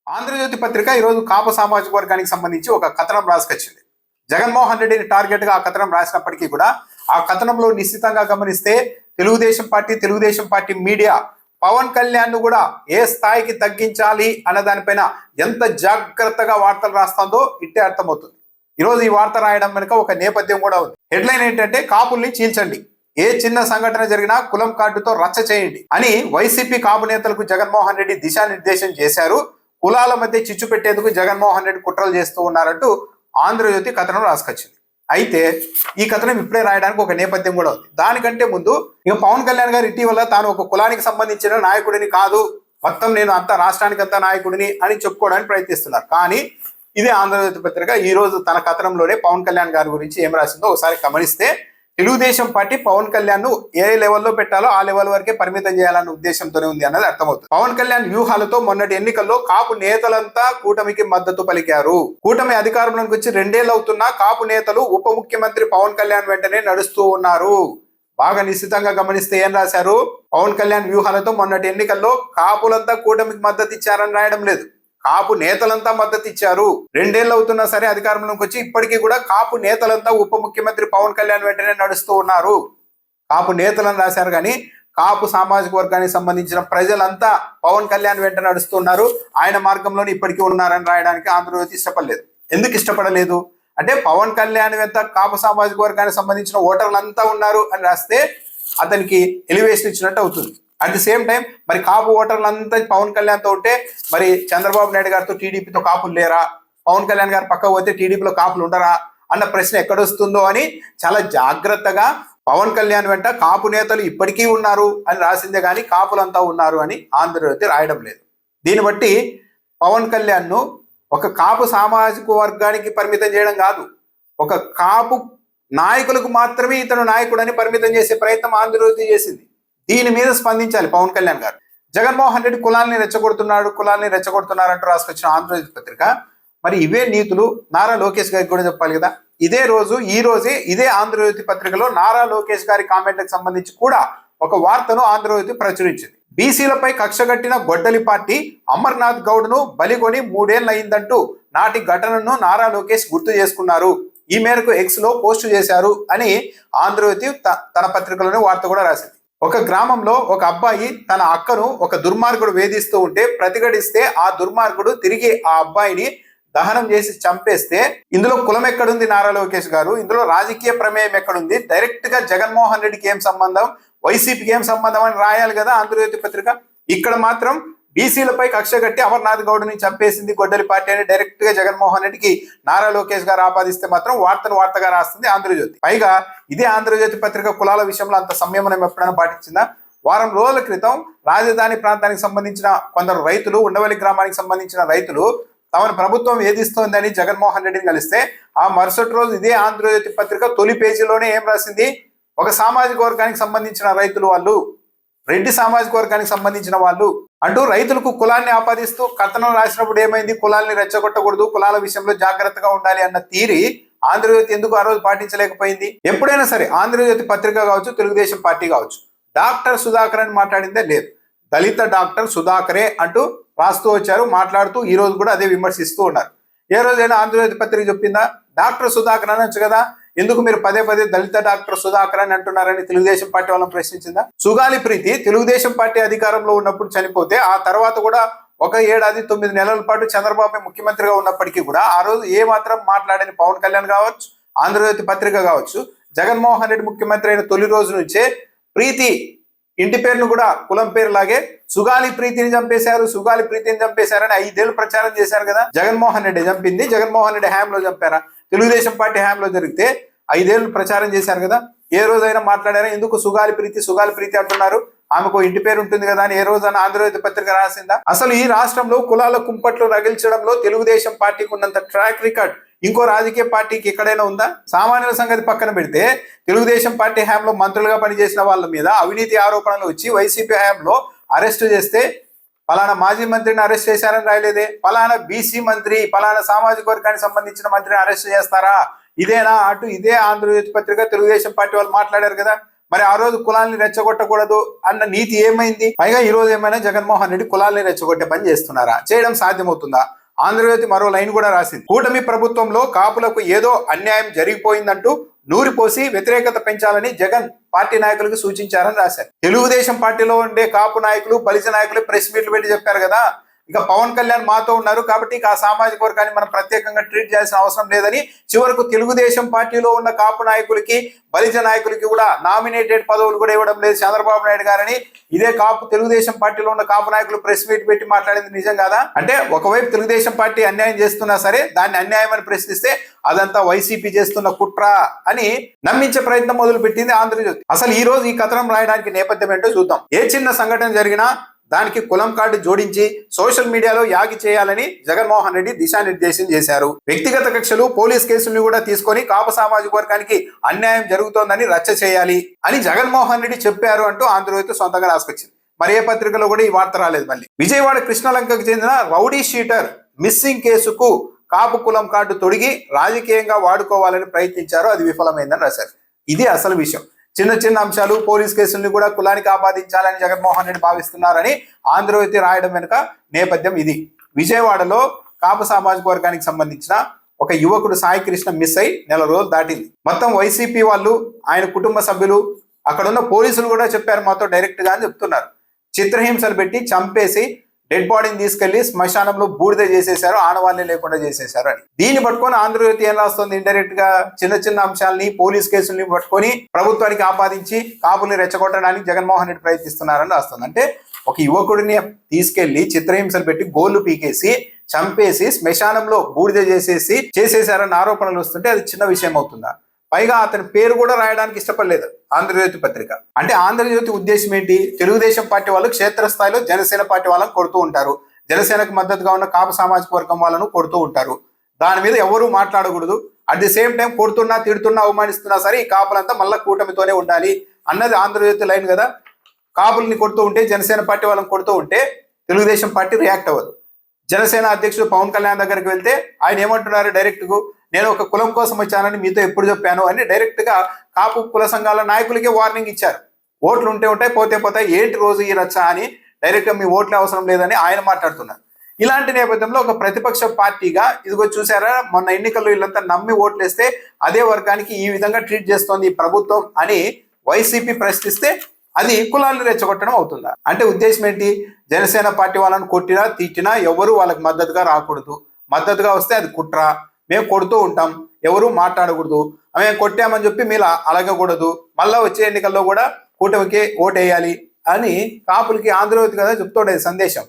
ఆంధ్రజ్యోతి పత్రిక ఈరోజు కాపు సామాజిక వర్గానికి సంబంధించి ఒక కథనం రాసుకొచ్చింది. జగన్మోహన్ రెడ్డిని టార్గెట్ గా ఆ కథనం రాసినప్పటికీ కూడా ఆ కథనంలో నిశ్చితంగా గమనిస్తే తెలుగుదేశం పార్టీ మీడియా పవన్ కళ్యాణ్ ను కూడా ఏ స్థాయికి తగ్గించాలి అన్న దానిపైన ఎంత జాగ్రత్తగా వార్తలు రాస్తుందో ఇట్టే అర్థమవుతుంది. ఈరోజు ఈ వార్త రాయడం వెనుక ఒక నేపథ్యం కూడా ఉంది. హెడ్లైన్ ఏంటంటే కాపుల్ని చీల్చండి, ఏ చిన్న సంఘటన జరిగినా కులం కార్డుతో రచ్చ చేయండి అని వైసీపీ కాపు నేతలకు జగన్మోహన్ రెడ్డి దిశానిర్దేశం చేశారు. కులాల మధ్య చిచ్చు పెట్టేందుకు జగన్మోహన్ రెడ్డి కుట్రలు చేస్తూ ఉన్నారంటూ ఆంధ్రజ్యోతి కథనం రాసుకొచ్చింది. అయితే ఈ కథనం ఇప్పుడే రాయడానికి ఒక నేపథ్యం కూడా ఉంది. దానికంటే ముందు ఇక పవన్ కళ్యాణ్ గారు ఇటీవల తాను ఒక కులానికి సంబంధించిన నాయకుడిని కాదు, మొత్తం నేను అంత రాష్ట్రానికి అంతా నాయకుడిని అని చెప్పుకోవడానికి ప్రయత్నిస్తున్నారు. కానీ ఇదే ఆంధ్రజ్యోతి పత్రిక ఈ రోజు తన కథనంలోనే పవన్ కళ్యాణ్ గారి గురించి ఏం రాసిందో ఒకసారి గమనిస్తే, తెలుగుదేశం పార్టీ పవన్ కళ్యాణ్ ను ఏ లెవెల్లో పెట్టాలో ఆ లెవెల్ వరకే పరిమితం చేయాలన్న ఉద్దేశంతోనే ఉంది అన్నది అర్థమవుతుంది. పవన్ కళ్యాణ్ వ్యూహాలతో మొన్నటి ఎన్నికల్లో కాపు నేతలంతా కూటమికి మద్దతు పలికారు. కూటమి అధికారంలోకి వచ్చి 2 ఏళ్ళు అవుతున్నా కాపు నేతలు ఉప ముఖ్యమంత్రి పవన్ కళ్యాణ్ వెంటనే నడుస్తూ ఉన్నారు. బాగా నిశ్చితంగా గమనిస్తే ఏం రాశారు? పవన్ కళ్యాణ్ వ్యూహాలతో మొన్నటి ఎన్నికల్లో కాపులంతా కూటమికి మద్దతు ఇచ్చారని రాయడం లేదు, కాపు నేతలంతా మద్దతు ఇచ్చారు. 2 ఏళ్ళు అవుతున్నా సరే అధికారంలోకి వచ్చి ఇప్పటికీ కూడా కాపు నేతలంతా ఉప ముఖ్యమంత్రి పవన్ కళ్యాణ్ వెంటనే నడుస్తూ ఉన్నారు. కాపు నేతలను రాశారు కానీ కాపు సామాజిక వర్గానికి సంబంధించిన ప్రజలంతా పవన్ కళ్యాణ్ వెంట నడుస్తున్నారు, ఆయన మార్గంలోనే ఇప్పటికీ ఉన్నారని రాయడానికి ఆంధ్రజ్యోతి ఇష్టపడలేదు. ఎందుకు ఇష్టపడలేదు అంటే, పవన్ కళ్యాణ్ వెంట కాపు సామాజిక వర్గానికి సంబంధించిన ఓటర్లంతా ఉన్నారు అని రాస్తే అతనికి ఎలివేషన్ ఇచ్చినట్టు అవుతుంది. అట్ ది సేమ్ టైం మరి కాపు ఓటర్లంతా పవన్ కళ్యాణ్తో ఉంటే మరి చంద్రబాబు నాయుడు గారితో టీడీపీతో కాపులు లేరా, పవన్ కళ్యాణ్ గారు పక్క పోతే టీడీపీలో కాపులు ఉండరా అన్న ప్రశ్న ఎక్కడొస్తుందో అని చాలా జాగ్రత్తగా పవన్ కళ్యాణ్ వెంట కాపు నేతలు ఇప్పటికీ ఉన్నారు అని రాసిందే కానీ కాపులంతా ఉన్నారు అని ఆంధ్రజ్యోతి రాయడం లేదు. దీన్ని బట్టి పవన్ కళ్యాణ్ ను ఒక కాపు సామాజిక వర్గానికి పరిమితం చేయడం కాదు, ఒక కాపు నాయకులకు మాత్రమే ఇతను నాయకుడని పరిమితం చేసే ప్రయత్నం ఆంధ్రజ్యోతి చేసింది. దీని మీద స్పందించాలి పవన్ కళ్యాణ్ గారు. జగన్మోహన్ రెడ్డి కులాల్ని రెచ్చగొడుతున్నారు అంటూ రాసుకొచ్చిన ఆంధ్రజ్యోతి పత్రిక మరి ఇవే నీతులు నారా లోకేష్ గారికి కూడా చెప్పాలి కదా. ఈ రోజే ఇదే ఆంధ్రజ్యోతి పత్రికలో నారా లోకేష్ గారి కామెంట్లకు సంబంధించి కూడా ఒక వార్తను ఆంధ్రజ్యోతి ప్రచురించింది. బీసీలపై కక్షగట్టిన గొడ్డలి పార్టీ అమర్నాథ్ గౌడ్ ను బలిగొని 3 ఏళ్ళు అయిందంటూ నాటి ఘటనను నారా లోకేష్ గుర్తు చేసుకున్నారు. ఈ మేరకు ఎక్స్ లో పోస్టు చేశారు అని ఆంధ్రజ్యోతి తన పత్రికలోనే వార్త కూడా రాసింది. ఒక గ్రామంలో ఒక అబ్బాయి తన అక్కను ఒక దుర్మార్గుడు వేధిస్తూ ఉంటే ప్రతిఘటిస్తే ఆ దుర్మార్గుడు తిరిగి ఆ అబ్బాయిని దహనం చేసి చంపేస్తే ఇందులో కులం ఎక్కడుంది నారా లోకేష్ గారు, ఇందులో రాజకీయ ప్రమేయం ఎక్కడుంది, డైరెక్ట్ గా జగన్మోహన్ రెడ్డికి ఏం సంబంధం, వైసీపీకి ఏం సంబంధం అని రాయాలి కదా ఆంధ్రజ్యోతి పత్రిక. ఇక్కడ మాత్రం బీసీలపై కక్ష కట్టి అమర్నాథ్ గౌడ్ని చంపేసింది గొడ్డలి పార్టీ అని డైరెక్ట్ గా జగన్మోహన్ రెడ్డికి నారా లోకేష్ గారు ఆపాదిస్తే మాత్రం వార్తగా రాస్తుంది ఆంధ్రజ్యోతి. పైగా ఇదే ఆంధ్రజ్యోతి పత్రిక కులాల విషయంలో అంత సంయమనం ఎప్పుడైనా పాటించిందా? వారం రోజుల క్రితం రాజధాని ప్రాంతానికి సంబంధించిన కొందరు రైతులు, ఉండవల్లి గ్రామానికి సంబంధించిన రైతులు తమను ప్రభుత్వం వేధిస్తోందని జగన్మోహన్ రెడ్డిని కలిస్తే ఆ మరుసటి రోజు ఇదే ఆంధ్రజ్యోతి పత్రిక తొలి పేజీలోనే ఏం రాసింది? ఒక సామాజిక వర్గానికి సంబంధించిన రైతులు వాళ్ళు, రెడ్డి సామాజిక వర్గానికి సంబంధించిన వాళ్ళు అంటూ రైతులకు కులాన్ని ఆపాదిస్తూ కథనం రాసినప్పుడు ఏమైంది? కులాల్ని రెచ్చగొట్టకూడదు, కులాల విషయంలో జాగ్రత్తగా ఉండాలి అన్న తీరి ఆంధ్రజ్యోతి ఎందుకు ఆ రోజు పాటించలేకపోయింది? ఎప్పుడైనా సరే ఆంధ్రజ్యోతి పత్రిక కావచ్చు, తెలుగుదేశం పార్టీ కావచ్చు, డాక్టర్ సుధాకర్ అని మాట్లాడిందే లేదు, దళిత డాక్టర్ సుధాకరే అంటూ రాస్తూ వచ్చారు, మాట్లాడుతూ ఈ రోజు కూడా అదే విమర్శిస్తూ ఉన్నారు. ఏ రోజైనా ఆంధ్రజ్యోతి పత్రిక చెప్పిందా డాక్టర్ సుధాకర్ అనొచ్చు కదా, ఎందుకు మీరు పదే దళిత డాక్టర్ సుధాకర్ అని అంటున్నారని తెలుగుదేశం పార్టీ వాళ్ళని ప్రశ్నించిందా? సుగాలి ప్రీతి తెలుగుదేశం పార్టీ అధికారంలో ఉన్నప్పుడు చనిపోతే ఆ తర్వాత కూడా 1 ఏడాది 9 నెలల పాటు చంద్రబాబు ముఖ్యమంత్రిగా ఉన్నప్పటికీ కూడా ఆ రోజు ఏ మాత్రం మాట్లాడని పవన్ కళ్యాణ్ కావచ్చు, ఆంధ్రజ్యోతి పత్రిక కావచ్చు, జగన్మోహన్ రెడ్డి ముఖ్యమంత్రి అయిన తొలి రోజు నుంచే ప్రీతి ఇంటి పేరును కూడా కులం పేరు లాగే సుగాలి ప్రీతిని చంపేశారని 5 ఏళ్ళు ప్రచారం చేశారు కదా. జగన్మోహన్ రెడ్డి చంపింది జగన్మోహన్ రెడ్డి హయాంలో చంపారా? తెలుగుదేశం పార్టీ హయాంలో జరిగితే 5 ఏళ్ళు ప్రచారం చేశారు కదా. ఏ రోజైనా మాట్లాడారా? ఎందుకు సుగాలి ప్రీతి అంటున్నారు? ఆమెకు ఇంటి పేరు ఉంటుంది కదా అని ఏ రోజైనా ఆంధ్రజ్యోతి పత్రిక రాసిందా? అసలు ఈ రాష్ట్రంలో కులాల కుంపట్లు రగిల్చడంలో తెలుగుదేశం పార్టీకి ఉన్నంత ట్రాక్ రికార్డ్ ఇంకో రాజకీయ పార్టీకి ఎక్కడైనా ఉందా? సామాన్యుల సంగతి పక్కన పెడితే తెలుగుదేశం పార్టీ హయాంలో మంత్రులుగా పనిచేసిన వాళ్ళ మీద అవినీతి ఆరోపణలు వచ్చి వైసీపీ హయాంలో అరెస్టు చేస్తే పలానా మాజీ మంత్రిని అరెస్ట్ చేశారని రాయలేదే, పలానా బీసీ మంత్రి, పలానా సామాజిక వర్గానికి సంబంధించిన మంత్రిని అరెస్ట్ చేస్తారా? ఇదేనా? ఇదే ఆంధ్రజ్యోతి పత్రిక తెలుగుదేశం పార్టీ వాళ్ళు మాట్లాడారు కదా. మరి ఆ రోజు కులాల్ని రెచ్చగొట్టకూడదు అన్న నీతి ఏమైంది? పైగా ఈ రోజు ఏమైనా జగన్మోహన్ రెడ్డి కులాల్ని రెచ్చగొట్టే పని చేస్తున్నారా? చేయడం సాధ్యమవుతుందా? ఆంధ్రజ్యోతి మరో లైన్ కూడా రాసింది. కూటమి ప్రభుత్వంలో కాపులకు ఏదో అన్యాయం జరిగిపోయిందంటూ నూరిపోసి వ్యతిరేకత పెంచాలని జగన్ పార్టీ నాయకులకు సూచించారని రాశారు. తెలుగుదేశం పార్టీలో ఉండే కాపు నాయకులు, బలిజ నాయకులు ప్రెస్ మీట్లు పెట్టి చెప్పారు కదా, ఇక పవన్ కళ్యాణ్ మాతో ఉన్నారు కాబట్టి ఇక ఆ సామాజిక వర్గాన్ని మనం ప్రత్యేకంగా ట్రీట్ చేయాల్సిన అవసరం లేదని చివరకు తెలుగుదేశం పార్టీలో ఉన్న కాపు నాయకులకి, బలిజ నాయకులకి కూడా నామినేటెడ్ పదవులు కూడా ఇవ్వడం లేదు చంద్రబాబు నాయుడు గారని ఇదే తెలుగుదేశం పార్టీలో ఉన్న కాపు నాయకులు ప్రెస్ మీట్ పెట్టి మాట్లాడింది నిజం కాదా? అంటే ఒకవైపు తెలుగుదేశం పార్టీ అన్యాయం చేస్తున్నా సరే దాన్ని అన్యాయం అని ప్రశ్నిస్తే అదంతా వైసీపీ చేస్తున్న కుట్ర అని నమ్మించే ప్రయత్నం మొదలు పెట్టింది ఆంధ్రజ్యోతి. అసలు ఈ రోజు ఈ కథనం రాయడానికి నేపథ్యం ఏంటో చూద్దాం. ఏ చిన్న సంఘటన జరిగినా దానికి కులం కార్డు జోడించి సోషల్ మీడియాలో యాగి చేయాలని జగన్మోహన్ రెడ్డి దిశానిర్దేశం చేశారు. వ్యక్తిగత కక్షలు, పోలీస్ కేసుల్ని కూడా తీసుకొని కాపు సామాజిక వర్గానికి అన్యాయం జరుగుతోందని రచ్చ చేయాలి అని జగన్మోహన్ రెడ్డి చెప్పారు అంటూ ఆంధ్రజ్యోతి సొంతంగా రాసుకొచ్చింది. మరి ఏ పత్రికలో కూడా ఈ వార్త రాలేదు. మళ్ళీ విజయవాడ కృష్ణలంకకు చెందిన రౌడీ షీటర్ మిస్సింగ్ కేసుకు కాపు కులం కార్డు తొడిగి రాజకీయంగా వాడుకోవాలని ప్రయత్నించారు, అది విఫలమైందని రాశారు. ఇది అసలు విషయం. చిన్న చిన్న అంశాలు, పోలీస్ కేసుల్ని కూడా కులానికి ఆపాదించాలని జగన్మోహన్ రెడ్డి భావిస్తున్నారని ఆంధ్రజ్యోతి రాయడం వెనుక నేపథ్యం ఇది. విజయవాడలో కాపు సామాజిక వర్గానికి సంబంధించిన ఒక యువకుడు సాయి కృష్ణ మిస్ అయి నెల రోజులు దాటింది. మొత్తం వైసీపీ వాళ్ళు, ఆయన కుటుంబ సభ్యులు, అక్కడున్న పోలీసులు కూడా చెప్పారు మాతో డైరెక్ట్ గా అని చెప్తున్నారు. చిత్రహింసలు పెట్టి చంపేసి డెడ్ బాడీని తీసుకెళ్లి శ్మశానంలో బూడిద చేసేశారు, ఆనవాళ్ళే లేకుండా చేసేశారు అని. దీన్ని పట్టుకొని ఆంధ్రజ్యోతి ఏం రాస్తుంది? ఇండైరెక్ట్ గా చిన్న చిన్న అంశాలని, పోలీస్ కేసుల్ని పట్టుకొని ప్రభుత్వానికి ఆపాదించి కాపుల్ని రెచ్చగొట్టడానికి జగన్మోహన్ రెడ్డి ప్రయత్నిస్తున్నారని రాస్తుంది. అంటే ఒక యువకుడిని తీసుకెళ్లి చిత్రహింసలు పెట్టి గోళ్లు పీకేసి చంపేసి శ్మశానంలో బూడిద చేసేశారన్న ఆరోపణలు వస్తుంటే అది చిన్న విషయం అవుతుందా? పైగా అతని పేరు కూడా రాయడానికి ఇష్టపడలేదు ఆంధ్రజ్యోతి పత్రిక. అంటే ఆంధ్రజ్యోతి ఉద్దేశం ఏంటి? తెలుగుదేశం పార్టీ వాళ్ళు క్షేత్రస్థాయిలో జనసేన పార్టీ వాళ్ళని కొడుతూ ఉంటారు, జనసేనకు మద్దతుగా ఉన్న కాపు సామాజిక వర్గం వాళ్ళను కొడుతూ ఉంటారు. దాని మీద ఎవరు మాట్లాడకూడదు. అట్ ది సేమ్ టైం కొడుతున్నా, తిడుతున్నా, అవమానిస్తున్నా సరే ఈ కాపులంతా మళ్ళా కూటమితోనే ఉండాలి అన్నది ఆంధ్రజ్యోతి లైన్ కదా. కాపుల్ని కొడుతూ ఉంటే, జనసేన పార్టీ వాళ్ళని కొడుతూ ఉంటే తెలుగుదేశం పార్టీ రియాక్ట్ అవ్వదు. జనసేన అధ్యక్షుడు పవన్ కళ్యాణ్ దగ్గరికి వెళ్తే ఆయన ఏమంటున్నారు? డైరెక్ట్ గా నేను ఒక కులం కోసం వచ్చానని మీతో ఎప్పుడు చెప్పాను అని డైరెక్ట్ గా కాపు కుల సంఘాల నాయకులకే వార్నింగ్ ఇచ్చారు. ఓట్లు ఉంటే ఉంటాయి, పోతే పోతాయి, ఏంటి రోజు ఈ రచ్చ అని డైరెక్ట్ గా మీ ఓట్లే అవసరం లేదని ఆయన మాట్లాడుతున్నారు. ఇలాంటి నేపథ్యంలో ఒక ప్రతిపక్ష పార్టీగా ఇదిగో చూసారా, మొన్న ఎన్నికల్లో వీళ్ళంతా నమ్మి ఓట్లేస్తే అదే వర్గానికి ఈ విధంగా ట్రీట్ చేస్తోంది ఈ ప్రభుత్వం అని వైసీపీ ప్రశ్నిస్తే అది కులాలను రెచ్చగొట్టడం అవుతుందా? అంటే ఉద్దేశం ఏంటి? జనసేన పార్టీ వాళ్ళని కొట్టినా, తిట్టినా ఎవరు వాళ్ళకి మద్దతుగా రాకూడదు. మద్దతుగా వస్తే అది కుట్ర, మేము కొడుతూ ఉంటాం, ఎవరు మాట్లాడకూడదు, మేము కొట్టామని చెప్పి మీరు అలగకూడదు, మళ్ళా వచ్చే ఎన్నికల్లో కూడా కూటమికి ఓటేయాలి అని కాపులకి ఆంధ్రజ్యోతి కదా చెప్తుండేది సందేశం.